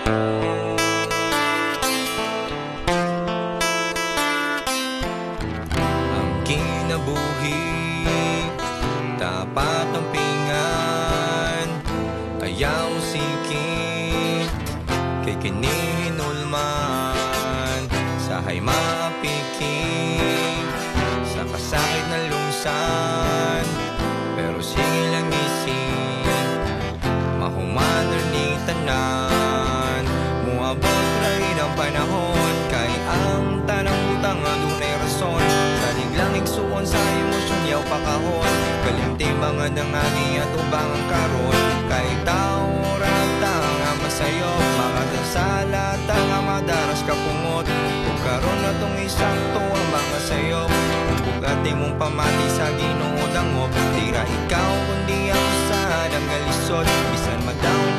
Ang kinabuhi, tapat ang pingan, kaya usikin, kay kinihinulman, sahay maapiking, sa kasakit na lungsan, pero sige lang ising, mahuman ni tanan, muabot rin ang panahon, kay ang tanang utang adunay rason, salig lang igsuon sa emosyon yaw pakahon, kalimtimangan ng ani at ubang ang karon, kay tao rata nga masayo, makadansala ta nga madaras kapungot, kung karon na tong isakto ang mga sayop, kung bugati mong pamati sa Ginoo dangop, tira ikaw kundi ang usa ang galisod, bisan magdaon